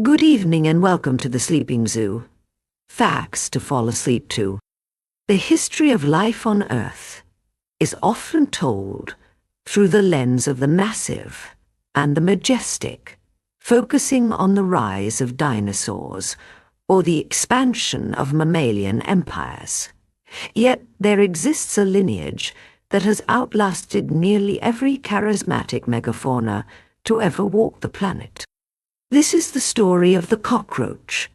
Good evening and welcome to the Sleeping Zoo. Facts to fall asleep to. The history of life on Earth is often told through the lens of the massive and the majestic, focusing on the rise of dinosaurs or the expansion of mammalian empires. Yet there exists a lineage that has outlasted nearly every charismatic megafauna to ever walk the planet. This is the story of the cockroach,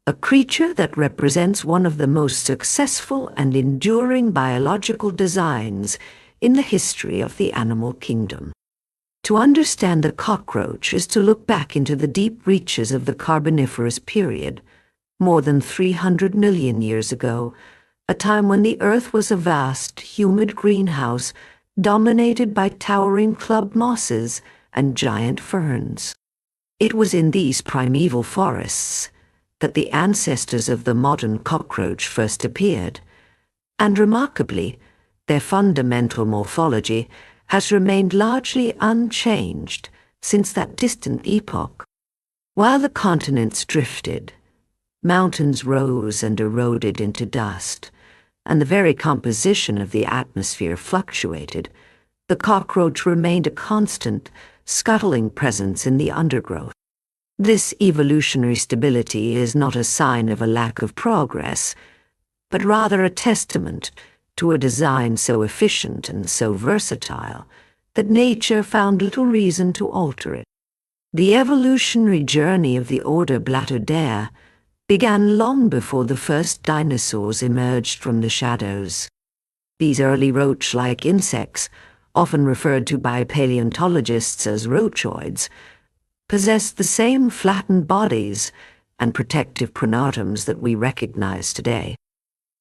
a creature that represents one of the most successful and enduring biological designs in the history of the animal kingdom. To understand the cockroach is to look back into the deep reaches of the Carboniferous period, more than 300 million years ago, a time when the Earth was a vast, humid greenhouse dominated by towering club mosses and giant ferns. It was in these primeval forests that the ancestors of the modern cockroach first appeared, and remarkably, their fundamental morphology has remained largely unchanged since that distant epoch. While the continents drifted, mountains rose and eroded into dust, and the very composition of the atmosphere fluctuated, the cockroach remained a constant, scuttling presence in the undergrowth. This evolutionary stability is not a sign of a lack of progress, but rather a testament to a design so efficient and so versatile that nature found little reason to alter it. The evolutionary journey of the order Blattodea began long before the first dinosaurs emerged from the shadows. These early roach-like insects, often referred to by paleontologists as roachoids, possessed the same flattened bodies and protective pronatums that we recognize today.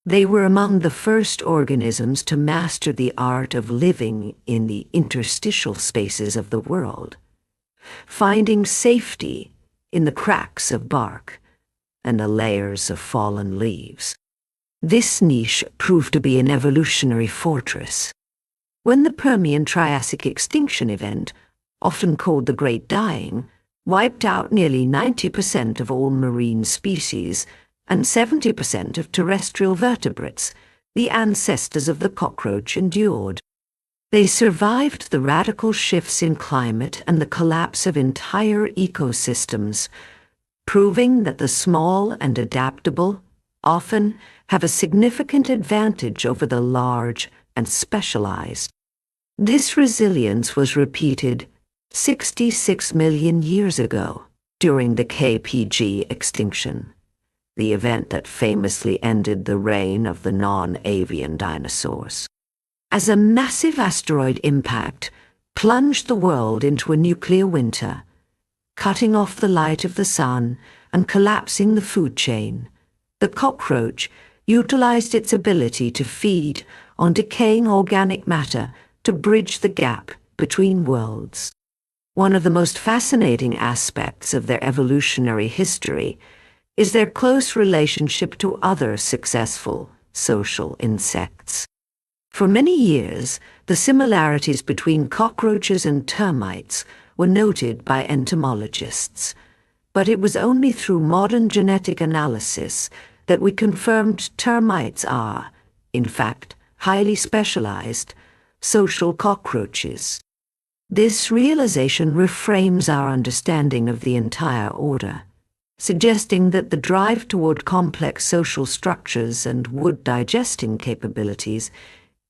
They were among the first organisms to master the art of living in the interstitial spaces of the world, finding safety in the cracks of bark and the layers of fallen leaves. This niche proved to be an evolutionary fortress. When the Permian-Triassic extinction event, often called the Great Dying, wiped out nearly 90% of all marine species and 70% of terrestrial vertebrates, the ancestors of the cockroach endured. They survived the radical shifts in climate and the collapse of entire ecosystems, proving that the small and adaptable often have a significant advantage over the large and specialized. This resilience was repeated 66 million years ago during the KPG extinction, the event that famously ended the reign of the non-avian dinosaurs. As a massive asteroid impact plunged the world into a nuclear winter, cutting off the light of the sun and collapsing the food chain, the cockroach utilized its ability to feed on decaying organic matter to bridge the gap between worlds. One of the most fascinating aspects of their evolutionary history is their close relationship to other successful social insects. For many years, the similarities between cockroaches and termites were noted by entomologists, but it was only through modern genetic analysis that we confirmed termites are, in fact, highly specialized, social cockroaches. This realization reframes our understanding of the entire order, suggesting that the drive toward complex social structures and wood-digesting capabilities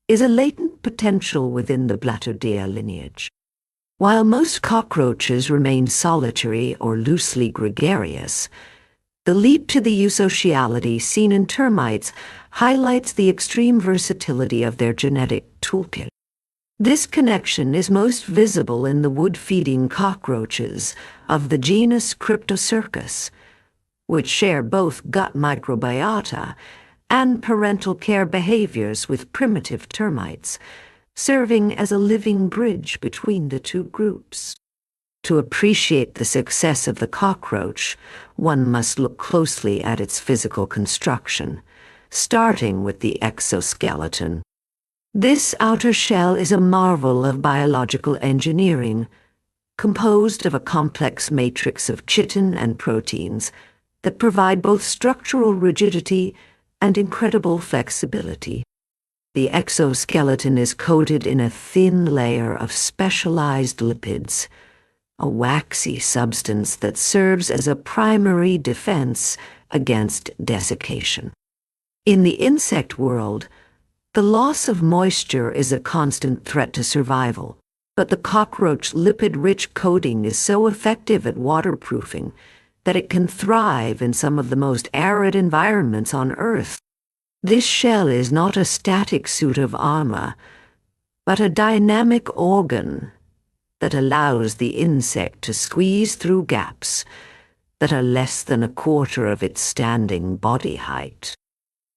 is a latent potential within the Blattodea lineage. While most cockroaches remain solitary or loosely gregarious, the leap to the eusociality seen in termites highlights the extreme versatility of their genetic toolkit. This connection is most visible in the wood-feeding cockroaches of the genus Cryptocercus, which share both gut microbiota and parental care behaviors with primitive termites, serving as a living bridge between the two groups. To appreciate the success of the cockroach, one must look closely at its physical construction, starting with the exoskeleton. This outer shell is a marvel of biological engineering, composed of a complex matrix of chitin and proteins that provide both structural rigidity and incredible flexibility. The exoskeleton is coated in a thin layer of specialized lipids, a waxy substance that serves as a primary defense against desiccation. In the insect world, the loss of moisture is a constant threat to survival, but the cockroach lipid-rich coating is so effective at waterproofing that it can thrive in some of the most arid environments on Earth. This shell is not a static suit of armor, but a dynamic organ that allows the insect to squeeze through gaps that are less than a quarter of its standing body height.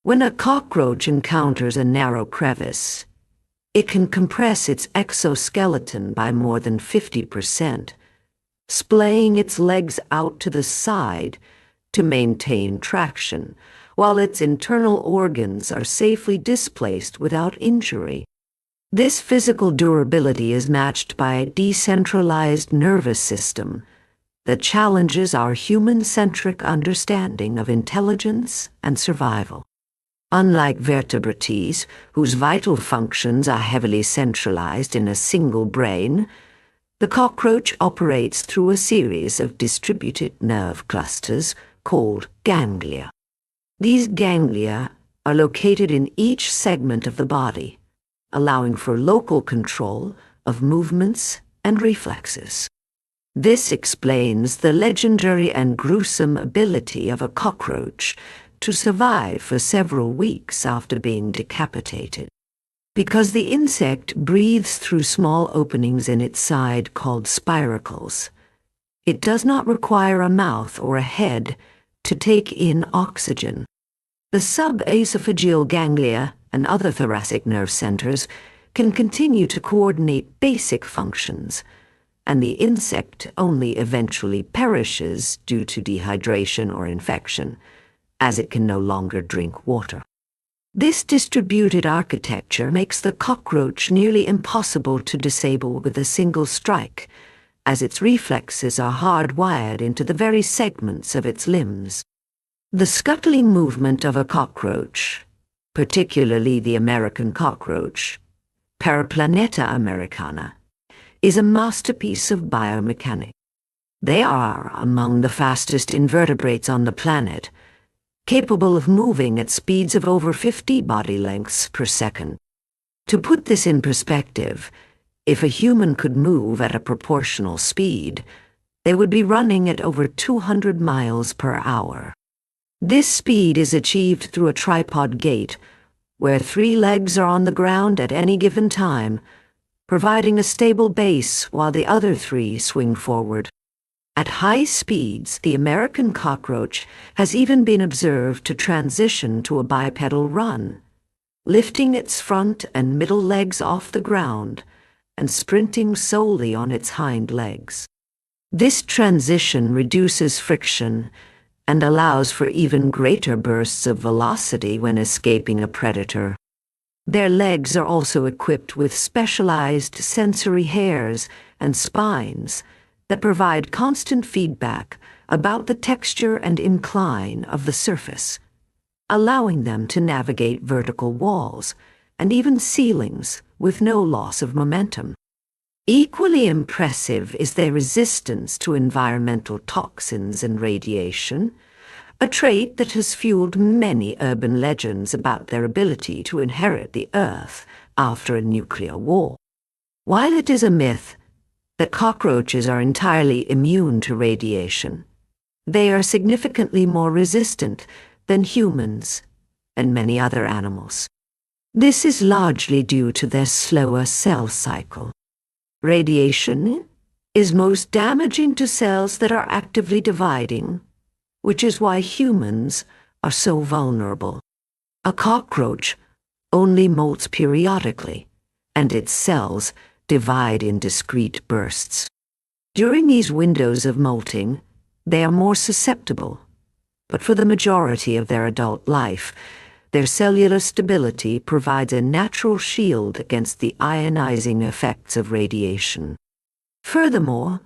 When a cockroach encounters a narrow crevice, it can compress its exoskeleton by more than 50%, splaying its legs out to the side to maintain traction, while its internal organs are safely displaced without injury. This physical durability is matched by a decentralized nervous system that challenges our human-centric understanding of intelligence and survival. Unlike vertebrates, whose vital functions are heavily centralized in a single brain, the cockroach operates through a series of distributed nerve clusters called ganglia. These ganglia are located in each segment of the body, allowing for local control of movements and reflexes. This explains the legendary and gruesome ability of a cockroach to survive for several weeks after being decapitated. Because the insect breathes through small openings in its side called spiracles, it does not require a mouth or a head to take in oxygen. The subesophageal ganglia and other thoracic nerve centers can continue to coordinate basic functions, and the insect only eventually perishes due to dehydration or infection, as it can no longer drink water. This distributed architecture makes the cockroach nearly impossible to disable with a single strike, as its reflexes are hardwired into the very segments of its limbs. The scuttling movement of a cockroach, particularly the American cockroach, Paraplaneta americana, is a masterpiece of biomechanics. They are among the fastest invertebrates on the planet, capable of moving at speeds of over 50 body lengths per second. To put this in perspective, if a human could move at a proportional speed, they would be running at over 200 miles per hour. This speed is achieved through a tripod gait, where 3 legs are on the ground at any given time, providing a stable base while the other 3 swing forward. At high speeds, the American cockroach has even been observed to transition to a bipedal run, lifting its front and middle legs off the ground and sprinting solely on its hind legs. This transition reduces friction and allows for even greater bursts of velocity when escaping a predator. Their legs are also equipped with specialized sensory hairs and spines that provide constant feedback about the texture and incline of the surface, allowing them to navigate vertical walls and even ceilings with no loss of momentum. Equally impressive is their resistance to environmental toxins and radiation, a trait that has fueled many urban legends about their ability to inherit the Earth after a nuclear war. While it is a myth that cockroaches are entirely immune to radiation, they are significantly more resistant than humans and many other animals. This is largely due to their slower cell cycle. Radiation is most damaging to cells that are actively dividing, which is why humans are so vulnerable. A cockroach only molts periodically, and its cells divide in discrete bursts. During these windows of molting, they are more susceptible, but for the majority of their adult life, their cellular stability provides a natural shield against the ionizing effects of radiation. Furthermore,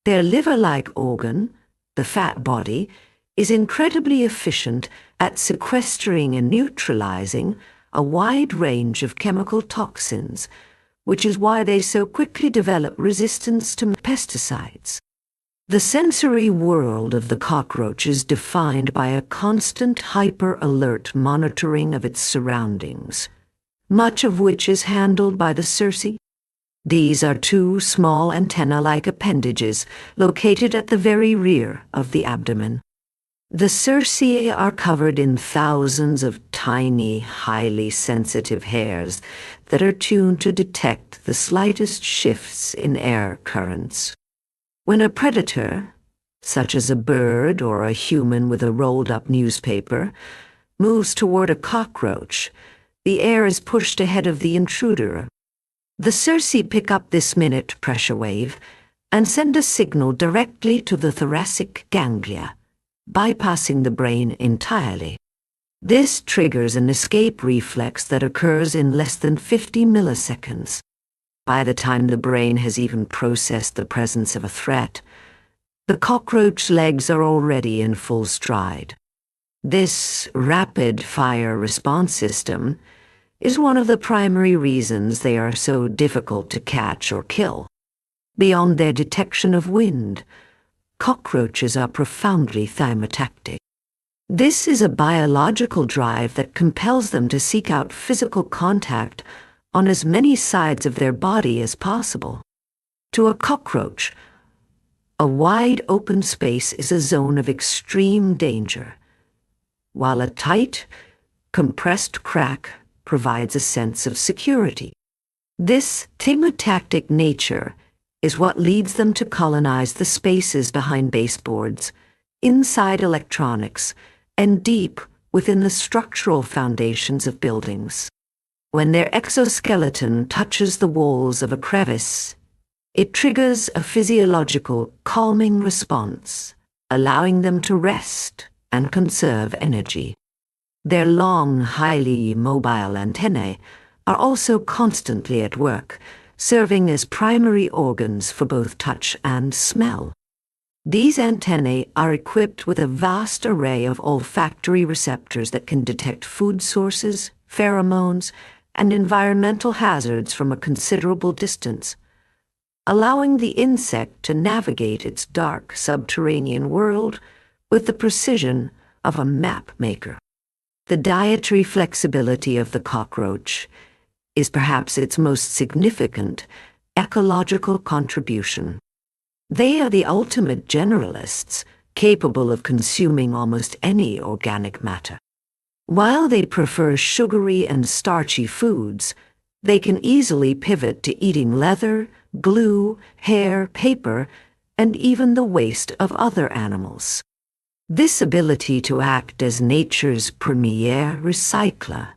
their liver-like organ, the fat body, is incredibly efficient at sequestering and neutralizing a wide range of chemical toxins, which is why they so quickly develop resistance to pesticides. The sensory world of the cockroach is defined by a constant hyper-alert monitoring of its surroundings, much of which is handled by the cerci. These are two small antenna-like appendages located at the very rear of the abdomen. The cerci are covered in thousands of tiny, highly sensitive hairs that are tuned to detect the slightest shifts in air currents. When a predator, such as a bird or a human with a rolled-up newspaper, moves toward a cockroach, the air is pushed ahead of the intruder. The cerci pick up this minute pressure wave and send a signal directly to the thoracic ganglia, bypassing the brain entirely. This triggers an escape reflex that occurs in less than 50 milliseconds. By the time the brain has even processed the presence of a threat, the cockroach's legs are already in full stride. This rapid-fire response system is one of the primary reasons they are so difficult to catch or kill. Beyond their detection of wind, cockroaches are profoundly thymotactic. This is a biological drive that compels them to seek out physical contact on as many sides of their body as possible. To a cockroach, a wide open space is a zone of extreme danger, while a tight, compressed crack provides a sense of security. This thymotactic nature is what leads them to colonize the spaces behind baseboards, inside electronics, and deep within the structural foundations of buildings. When their exoskeleton touches the walls of a crevice, it triggers a physiological calming response, allowing them to rest and conserve energy. Their long, highly mobile antennae are also constantly at work, serving as primary organs for both touch and smell. These antennae are equipped with a vast array of olfactory receptors that can detect food sources, pheromones, and environmental hazards from a considerable distance, allowing the insect to navigate its dark subterranean world with the precision of a map maker. The dietary flexibility of the cockroach is perhaps its most significant ecological contribution. They are the ultimate generalists, capable of consuming almost any organic matter. While they prefer sugary and starchy foods, they can easily pivot to eating leather, glue, hair, paper, and even the waste of other animals. This ability to act as nature's premier recycler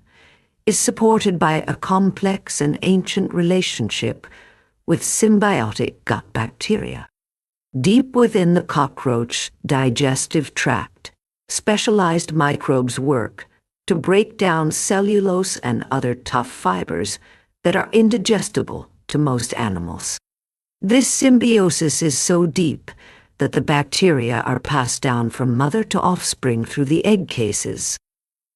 is supported by a complex and ancient relationship with symbiotic gut bacteria. Deep within the cockroach digestive tract, specialized microbes work to break down cellulose and other tough fibers that are indigestible to most animals. This symbiosis is so deep that the bacteria are passed down from mother to offspring through the egg cases.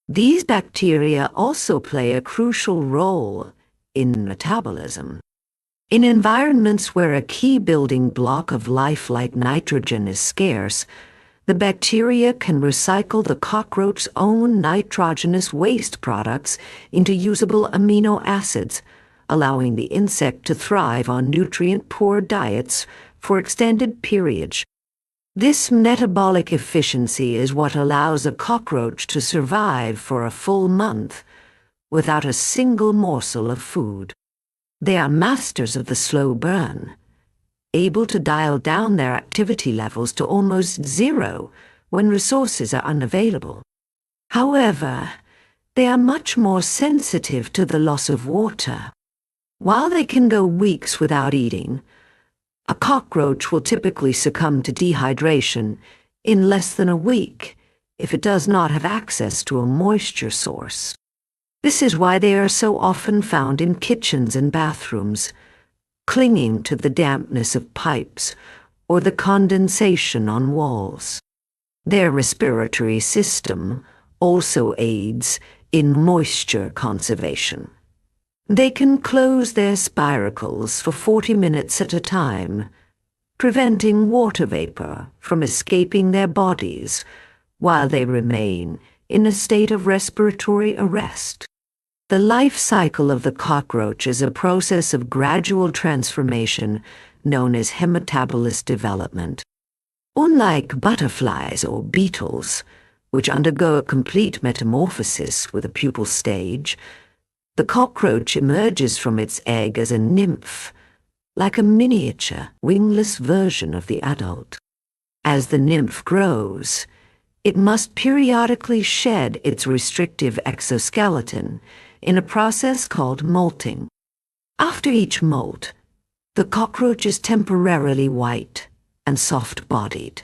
These bacteria also play a crucial role in metabolism. In environments where a key building block of life like nitrogen is scarce, the bacteria can recycle the cockroach's own nitrogenous waste products into usable amino acids, allowing the insect to thrive on nutrient-poor diets for extended periods. This metabolic efficiency is what allows a cockroach to survive for a full month without a single morsel of food. They are masters of the slow burn, able to dial down their activity levels to almost zero when resources are unavailable. However, they are much more sensitive to the loss of water. While they can go weeks without eating, a cockroach will typically succumb to dehydration in less than a week if it does not have access to a moisture source. This is why they are so often found in kitchens and bathrooms, clinging to the dampness of pipes or the condensation on walls. Their respiratory system also aids in moisture conservation. They can close their spiracles for 40 minutes at a time, preventing water vapor from escaping their bodies while they remain in a state of respiratory arrest. The life cycle of the cockroach is a process of gradual transformation known as hematabolous development. Unlike butterflies or beetles, which undergo a complete metamorphosis with a pupal stage, the cockroach emerges from its egg as a nymph, like a miniature, wingless version of the adult. As the nymph grows, it must periodically shed its restrictive exoskeleton in a process called molting. After each molt, the cockroach is temporarily white and soft-bodied,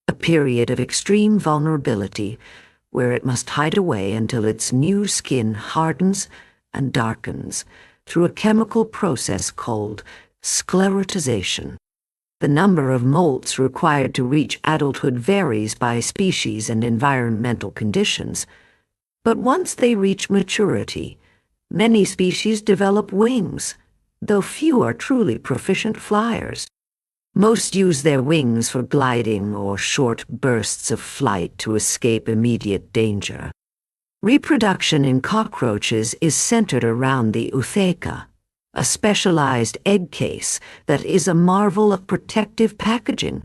a period of extreme vulnerability where it must hide away until its new skin hardens and darkens through a chemical process called sclerotization. The number of molts required to reach adulthood varies by species and environmental conditions, but once they reach maturity, many species develop wings, though few are truly proficient flyers. Most use their wings for gliding or short bursts of flight to escape immediate danger. Reproduction in cockroaches is centered around the ootheca, a specialized egg case that is a marvel of protective packaging.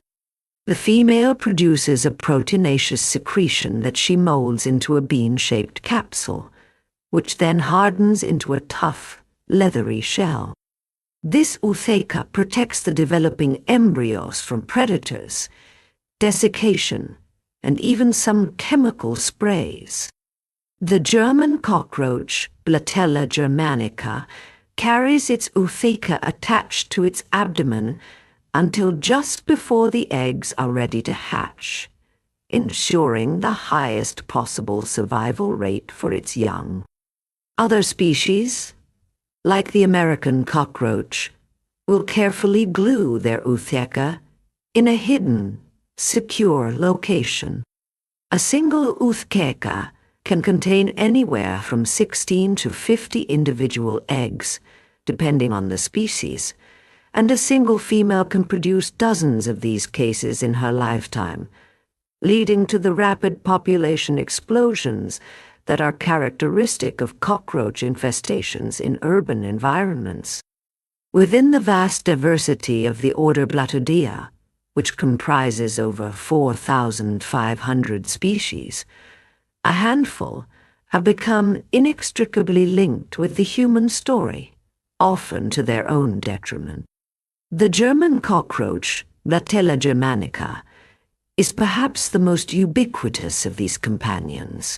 The female produces a proteinaceous secretion that she molds into a bean-shaped capsule, which then hardens into a tough, leathery shell. This ootheca protects the developing embryos from predators, desiccation, and even some chemical sprays. The German cockroach, Blattodea germanica, carries its ootheca attached to its abdomen until just before the eggs are ready to hatch, ensuring the highest possible survival rate for its young. Other species, like the American cockroach, will carefully glue their ootheca in a hidden, secure location. A single ootheca can contain anywhere from 16 to 50 individual eggs, depending on the species, and a single female can produce dozens of these cases in her lifetime, leading to the rapid population explosions that are characteristic of cockroach infestations in urban environments. Within the vast diversity of the order Blattodea, which comprises over 4,500 species, a handful have become inextricably linked with the human story, often to their own detriment. The German cockroach, Blattodea germanica, is perhaps the most ubiquitous of these companions.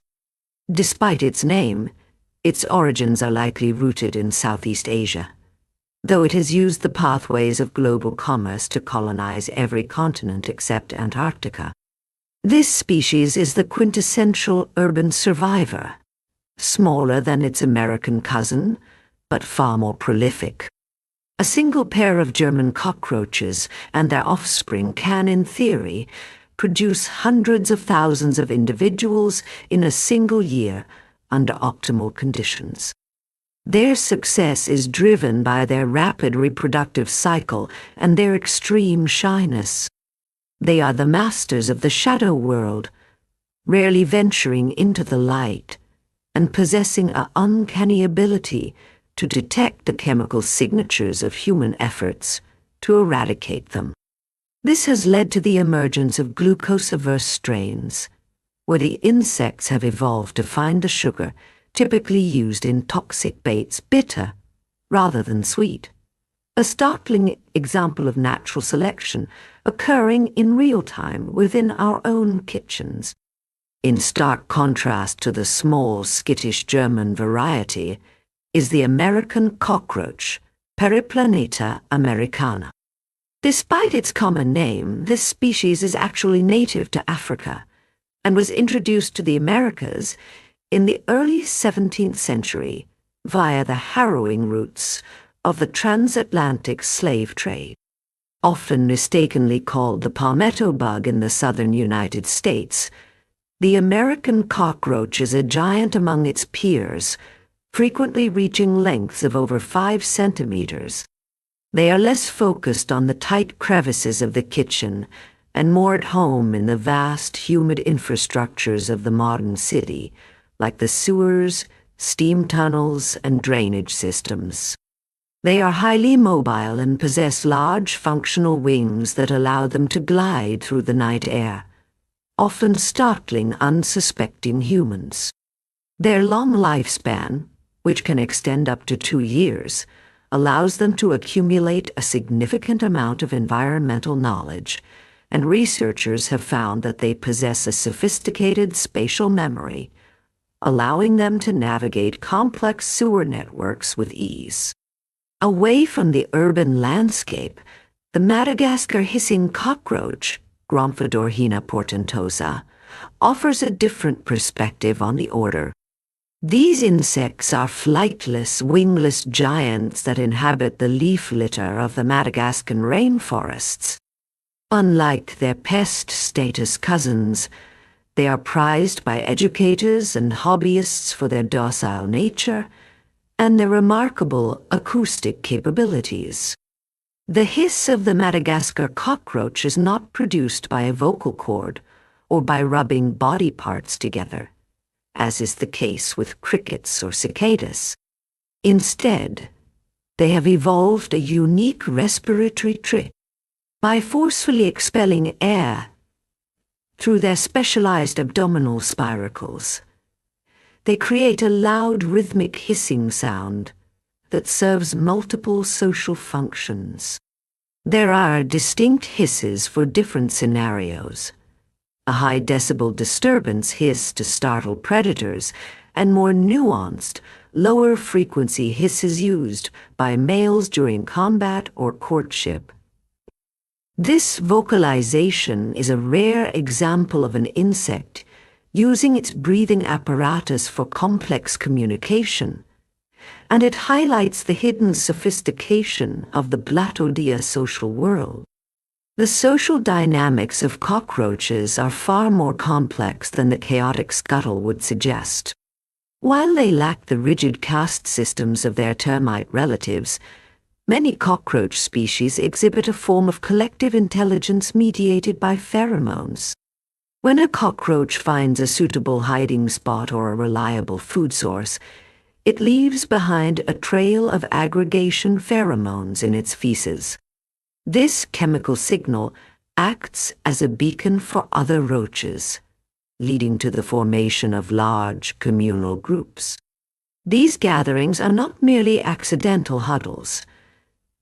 Despite its name, its origins are likely rooted in Southeast Asia, though it has used the pathways of global commerce to colonize every continent except Antarctica. This species is the quintessential urban survivor, smaller than its American cousin, but far more prolific. A single pair of German cockroaches and their offspring can, in theory, produce hundreds of thousands of individuals in a single year under optimal conditions. Their success is driven by their rapid reproductive cycle and their extreme shyness. They are the masters of the shadow world, rarely venturing into the light and possessing an uncanny ability to detect the chemical signatures of human efforts to eradicate them. This has led to the emergence of glucose-averse strains, where the insects have evolved to find the sugar typically used in toxic baits bitter rather than sweet. A startling example of natural selection occurring in real time within our own kitchens. In stark contrast to the small, skittish German variety is the American cockroach, Periplaneta americana. Despite its common name, this species is actually native to Africa and was introduced to the Americas in the early 17th century via the harrowing routes of the transatlantic slave trade. Often mistakenly called the palmetto bug in the southern United States, the American cockroach is a giant among its peers, frequently reaching lengths of over 5 centimeters. They are less focused on the tight crevices of the kitchen and more at home in the vast, humid infrastructures of the modern city, like the sewers, steam tunnels, and drainage systems. They are highly mobile and possess large functional wings that allow them to glide through the night air, often startling unsuspecting humans. Their long lifespan, which can extend up to 2 years, allows them to accumulate a significant amount of environmental knowledge, and researchers have found that they possess a sophisticated spatial memory, allowing them to navigate complex sewer networks with ease. Away from the urban landscape, the Madagascar hissing cockroach, Gromphodorhina portentosa, offers a different perspective on the order. These insects are flightless, wingless giants that inhabit the leaf litter of the Madagascan rainforests. Unlike their pest status cousins, they are prized by educators and hobbyists for their docile nature and their remarkable acoustic capabilities. The hiss of the Madagascar cockroach is not produced by a vocal cord or by rubbing body parts together, as is the case with crickets or cicadas. Instead, they have evolved a unique respiratory trick. By forcefully expelling air through their specialized abdominal spiracles, they create a loud rhythmic hissing sound that serves multiple social functions. There are distinct hisses for different scenarios. A high decibel disturbance hiss to startle predators, and more nuanced, lower frequency hisses used by males during combat or courtship. This vocalization is a rare example of an insect using its breathing apparatus for complex communication, and it highlights the hidden sophistication of the Blattodea social world. The social dynamics of cockroaches are far more complex than the chaotic scuttle would suggest. While they lack the rigid caste systems of their termite relatives, many cockroach species exhibit a form of collective intelligence mediated by pheromones. When a cockroach finds a suitable hiding spot or a reliable food source, it leaves behind a trail of aggregation pheromones in its feces. This chemical signal acts as a beacon for other roaches, leading to the formation of large communal groups. These gatherings are not merely accidental huddles.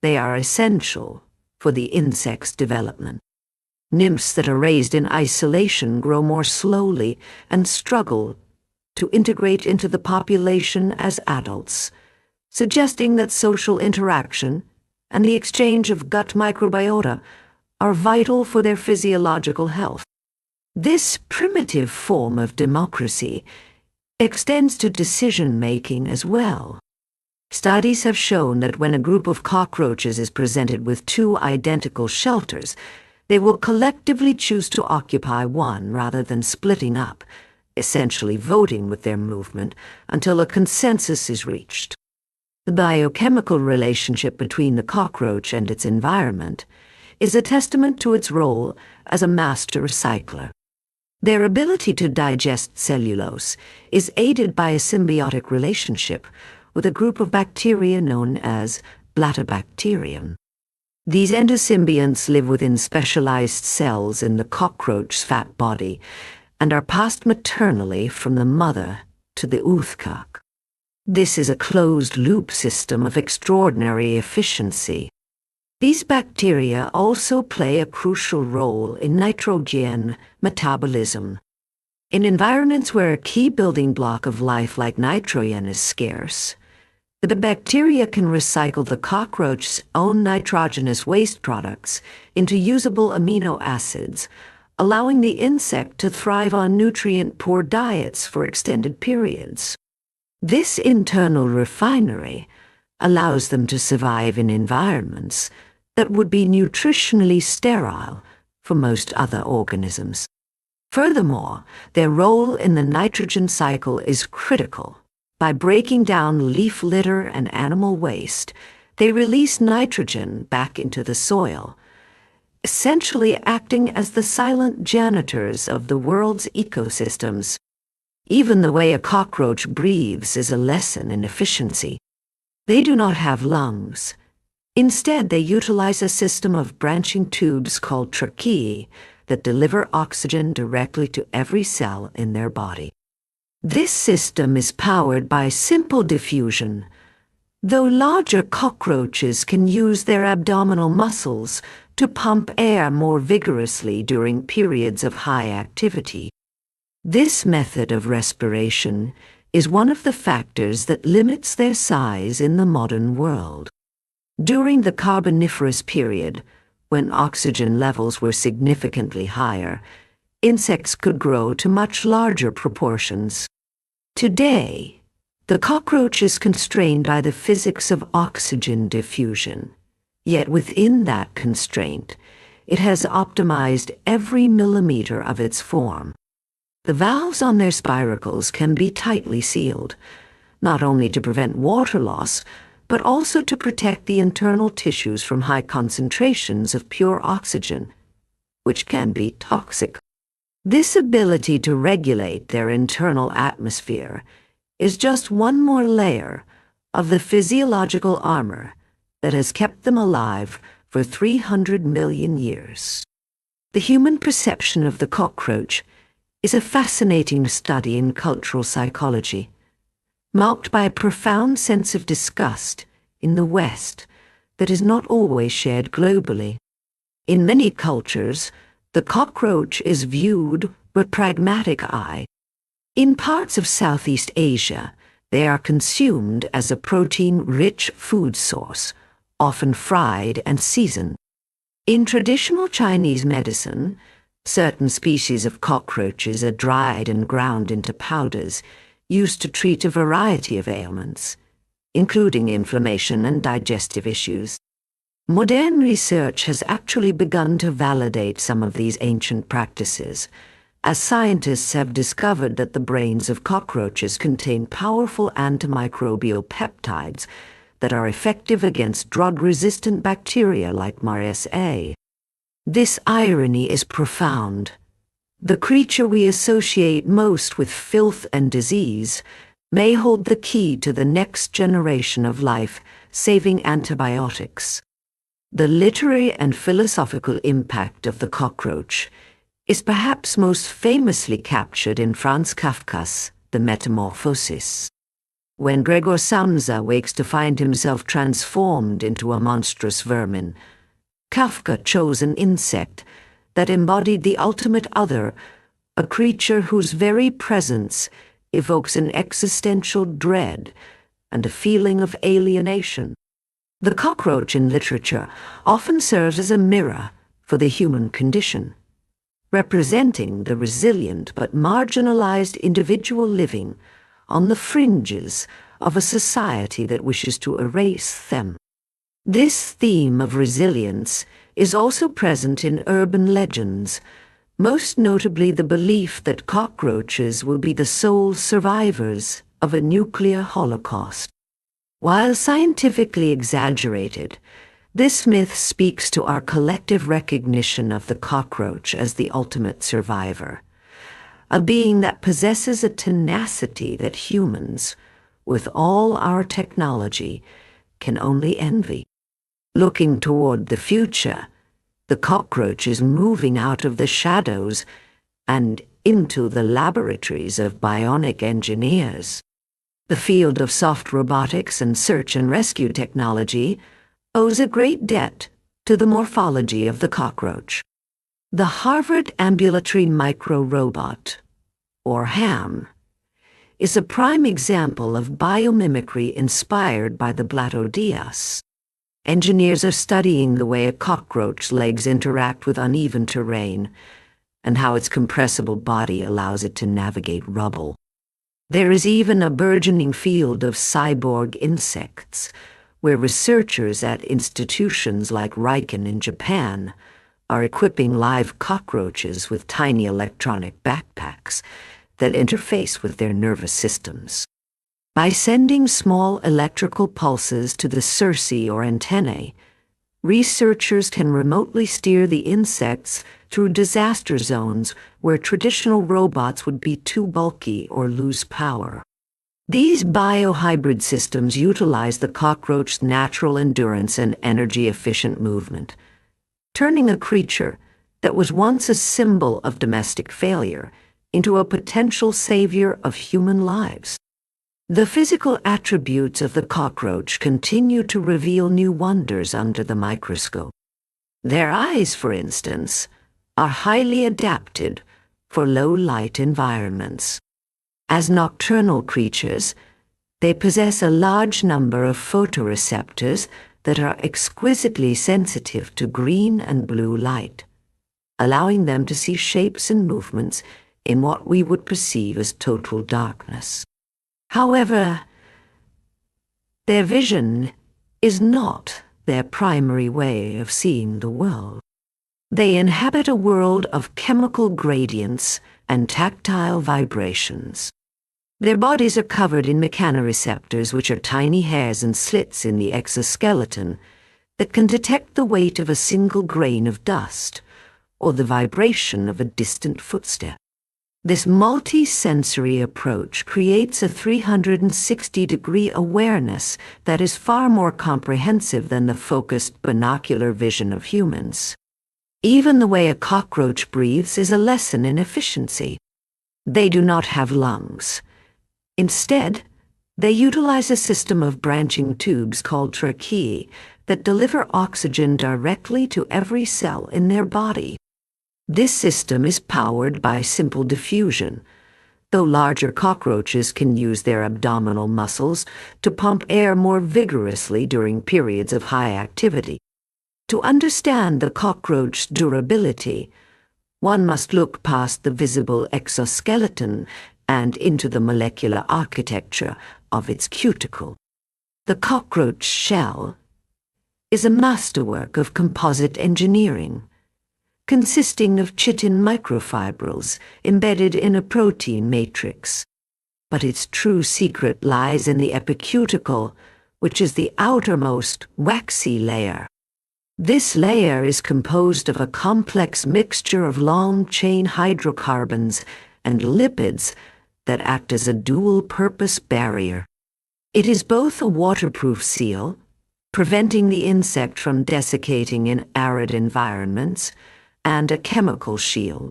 They are essential for the insect's development. Nymphs that are raised in isolation grow more slowly and struggle to integrate into the population as adults, suggesting that social interaction and the exchange of gut microbiota are vital for their physiological health. This primitive form of democracy extends to decision-making as well. Studies have shown that when a group of cockroaches is presented with 2 identical shelters, they will collectively choose to occupy one rather than splitting up, essentially voting with their movement until a consensus is reached. The biochemical relationship between the cockroach and its environment is a testament to its role as a master recycler. Their ability to digest cellulose is aided by a symbiotic relationship with a group of bacteria known as Blattobacterium. These endosymbionts live within specialized cells in the cockroach's fat body and are passed maternally from the mother to the oothcock. This is a closed-loop system of extraordinary efficiency. These bacteria also play a crucial role in nitrogen metabolism. In environments where a key building block of life like nitrogen is scarce, the bacteria can recycle the cockroach's own nitrogenous waste products into usable amino acids, allowing the insect to thrive on nutrient-poor diets for extended periods. This internal refinery allows them to survive in environments that would be nutritionally sterile for most other organisms. Furthermore, their role in the nitrogen cycle is critical. By breaking down leaf litter and animal waste, they release nitrogen back into the soil, essentially acting as the silent janitors of the world's ecosystems. Even the way a cockroach breathes is a lesson in efficiency. They do not have lungs. Instead, they utilize a system of branching tubes called cerci that deliver oxygen directly to every cell in their body. This system is powered by simple diffusion, though larger cockroaches can use their abdominal muscles to pump air more vigorously during periods of high activity. This method of respiration is one of the factors that limits their size in the modern world. During the Carboniferous period, when oxygen levels were significantly higher, insects could grow to much larger proportions. Today, the cockroach is constrained by the physics of oxygen diffusion. Yet within that constraint, it has optimized every millimeter of its form. The valves on their spiracles can be tightly sealed, not only to prevent water loss, but also to protect the internal tissues from high concentrations of pure oxygen, which can be toxic. This ability to regulate their internal atmosphere is just one more layer of the physiological armor that has kept them alive for 300 million years. The human perception of the cockroach is a fascinating study in cultural psychology, marked by a profound sense of disgust in the West that is not always shared globally. In many cultures, the cockroach is viewed with pragmatic eye. In parts of Southeast Asia, they are consumed as a protein-rich food source, often fried and seasoned. In traditional Chinese medicine, certain species of cockroaches are dried and ground into powders, used to treat a variety of ailments, including inflammation and digestive issues. Modern research has actually begun to validate some of these ancient practices, as scientists have discovered that the brains of cockroaches contain powerful antimicrobial peptides that are effective against drug-resistant bacteria like MRSA. This irony is profound. The creature we associate most with filth and disease may hold the key to the next generation of life-saving antibiotics. The literary and philosophical impact of the cockroach is perhaps most famously captured in Franz Kafka's The Metamorphosis. When Gregor Samsa wakes to find himself transformed into a monstrous vermin, Kafka chose an insect that embodied the ultimate other, a creature whose very presence evokes an existential dread and a feeling of alienation. The cockroach in literature often serves as a mirror for the human condition, representing the resilient but marginalized individual living on the fringes of a society that wishes to erase them. This theme of resilience is also present in urban legends, most notably the belief that cockroaches will be the sole survivors of a nuclear holocaust. While scientifically exaggerated, this myth speaks to our collective recognition of the cockroach as the ultimate survivor, a being that possesses a tenacity that humans, with all our technology, can only envy. Looking toward the future, the cockroach is moving out of the shadows and into the laboratories of bionic engineers. The field of soft robotics and search and rescue technology owes a great debt to the morphology of the cockroach. The Harvard Ambulatory Micro-Robot, or HAM, is a prime example of biomimicry inspired by the Blattodea. Engineers are studying the way a cockroach's legs interact with uneven terrain and how its compressible body allows it to navigate rubble. There is even a burgeoning field of cyborg insects, where researchers at institutions like Riken in Japan are equipping live cockroaches with tiny electronic backpacks that interface with their nervous systems. By sending small electrical pulses to the cerci or antennae, researchers can remotely steer the insects through disaster zones where traditional robots would be too bulky or lose power. These biohybrid systems utilize the cockroach's natural endurance and energy-efficient movement, turning a creature that was once a symbol of domestic failure into a potential savior of human lives. The physical attributes of the cockroach continue to reveal new wonders under the microscope. Their eyes, for instance, are highly adapted for low-light environments. As nocturnal creatures, they possess a large number of photoreceptors that are exquisitely sensitive to green and blue light, allowing them to see shapes and movements in what we would perceive as total darkness. However, their vision is not their primary way of seeing the world. They inhabit a world of chemical gradients and tactile vibrations. Their bodies are covered in mechanoreceptors, which are tiny hairs and slits in the exoskeleton that can detect the weight of a single grain of dust or the vibration of a distant footstep. This multi-sensory approach creates a 360-degree awareness that is far more comprehensive than the focused binocular vision of humans. Even the way a cockroach breathes is a lesson in efficiency. They do not have lungs. Instead, they utilize a system of branching tubes called cerci that deliver oxygen directly to every cell in their body. This system is powered by simple diffusion, though larger cockroaches can use their abdominal muscles to pump air more vigorously during periods of high activity. To understand the cockroach's durability, one must look past the visible exoskeleton and into the molecular architecture of its cuticle. The cockroach shell is a masterwork of composite engineering, consisting of chitin microfibrils embedded in a protein matrix. But its true secret lies in the epicuticle, which is the outermost waxy layer. This layer is composed of a complex mixture of long-chain hydrocarbons and lipids that act as a dual-purpose barrier. It is both a waterproof seal, preventing the insect from desiccating in arid environments, and a chemical shield.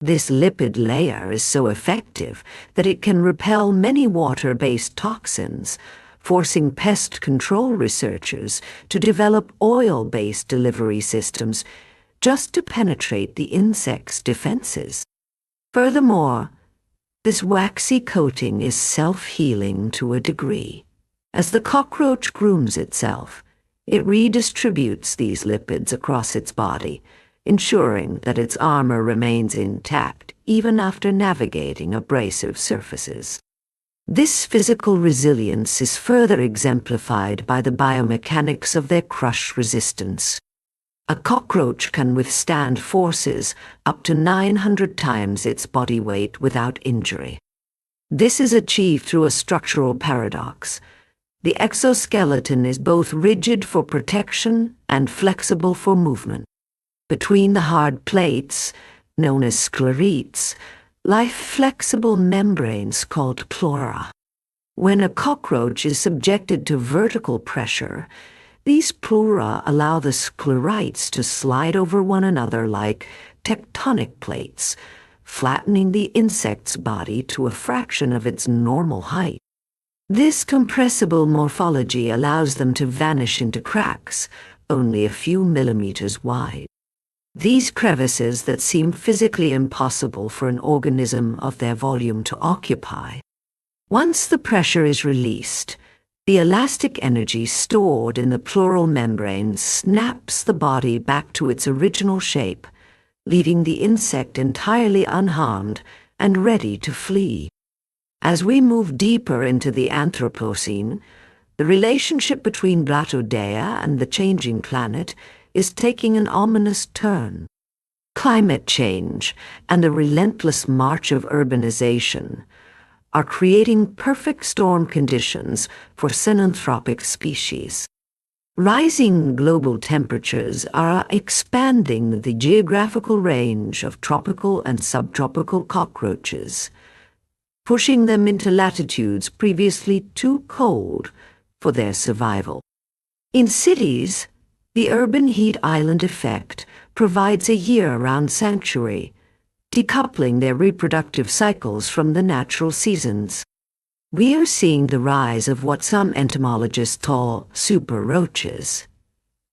This lipid layer is so effective that it can repel many water-based toxins, forcing pest control researchers to develop oil-based delivery systems just to penetrate the insect's defenses. Furthermore, this waxy coating is self-healing to a degree. As the cockroach grooms itself, it redistributes these lipids across its body, ensuring that its armor remains intact even after navigating abrasive surfaces. This physical resilience is further exemplified by the biomechanics of their crush resistance. A cockroach can withstand forces up to 900 times its body weight without injury. This is achieved through a structural paradox. The exoskeleton is both rigid for protection and flexible for movement. Between the hard plates, known as sclerites, lie flexible membranes called pleura. When a cockroach is subjected to vertical pressure, these pleura allow the sclerites to slide over one another like tectonic plates, flattening the insect's body to a fraction of its normal height. This compressible morphology allows them to vanish into cracks, only a few millimeters wide. These crevices that seem physically impossible for an organism of their volume to occupy. Once the pressure is released, the elastic energy stored in the pleural membrane snaps the body back to its original shape, leaving the insect entirely unharmed and ready to flee. As we move deeper into the Anthropocene, the relationship between Blattodea and the changing planet is taking an ominous turn. Climate change and the relentless march of urbanization are creating perfect storm conditions for synanthropic species. Rising global temperatures are expanding the geographical range of tropical and subtropical cockroaches, pushing them into latitudes previously too cold for their survival. In cities, the urban heat island effect provides a year-round sanctuary, decoupling their reproductive cycles from the natural seasons. We are seeing the rise of what some entomologists call super roaches.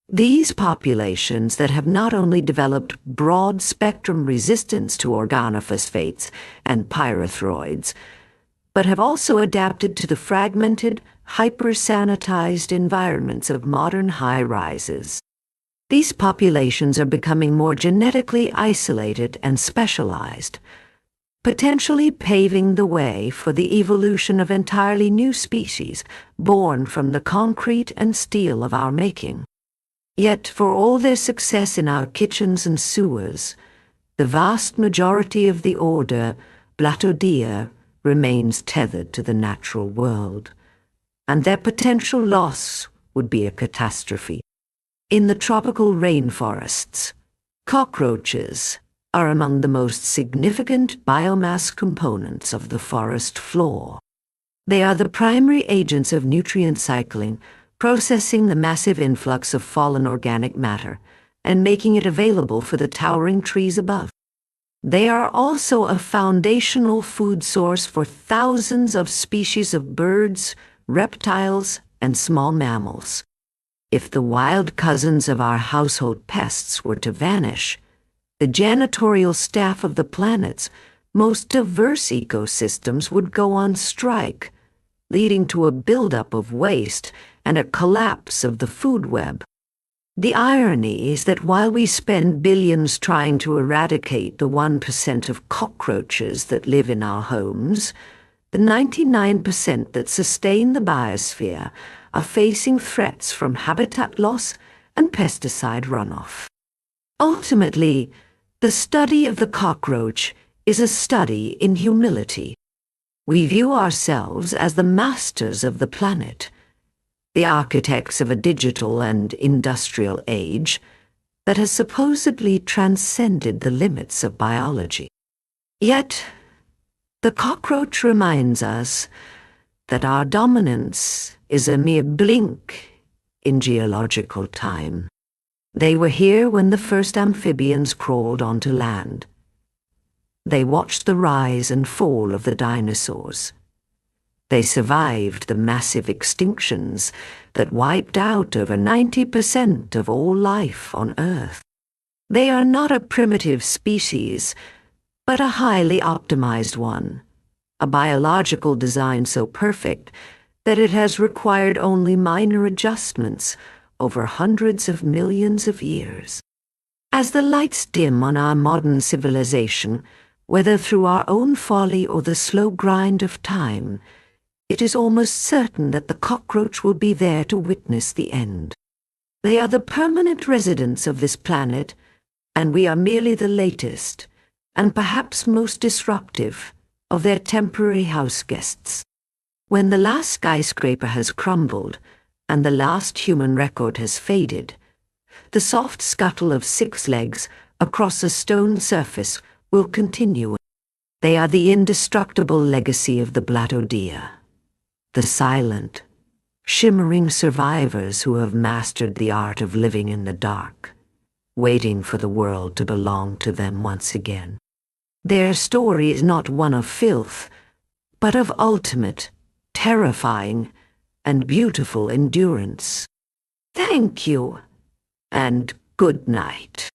These populations that have not only developed broad-spectrum resistance to organophosphates and pyrethroids, but have also adapted to the fragmented, hyper-sanitized environments of modern high-rises. These populations are becoming more genetically isolated and specialized, potentially paving the way for the evolution of entirely new species born from the concrete and steel of our making. Yet, for all their success in our kitchens and sewers, the vast majority of the order, Blattodea, remains tethered to the natural world, and their potential loss would be a catastrophe. In the tropical rainforests, cockroaches are among the most significant biomass components of the forest floor. They are the primary agents of nutrient cycling, processing the massive influx of fallen organic matter and making it available for the towering trees above. They are also a foundational food source for thousands of species of birds, reptiles, and small mammals. If the wild cousins of our household pests were to vanish, the janitorial staff of the planet's most diverse ecosystems would go on strike, leading to a buildup of waste and a collapse of the food web. The irony is that while we spend billions trying to eradicate the 1% of cockroaches that live in our homes, the 99% that sustain the biosphere are facing threats from habitat loss and pesticide runoff. Ultimately, the study of the cockroach is a study in humility. We view ourselves as the masters of the planet, the architects of a digital and industrial age that has supposedly transcended the limits of biology. Yet, the cockroach reminds us that our dominance is a mere blink in geological time. They were here when the first amphibians crawled onto land. They watched the rise and fall of the dinosaurs. They survived the massive extinctions that wiped out over 90% of all life on Earth. They are not a primitive species, but a highly optimized one, a biological design so perfect that it has required only minor adjustments over hundreds of millions of years. As the lights dim on our modern civilization, whether through our own folly or the slow grind of time, it is almost certain that the cockroach will be there to witness the end. They are the permanent residents of this planet, and we are merely the latest, and perhaps most disruptive, of their temporary house guests. When the last skyscraper has crumbled, and the last human record has faded, the soft scuttle of 6 legs across a stone surface will continue. They are the indestructible legacy of the Blattodea, the silent, shimmering survivors who have mastered the art of living in the dark, waiting for the world to belong to them once again. Their story is not one of filth, but of ultimate, terrifying, and beautiful endurance. Thank you, and good night.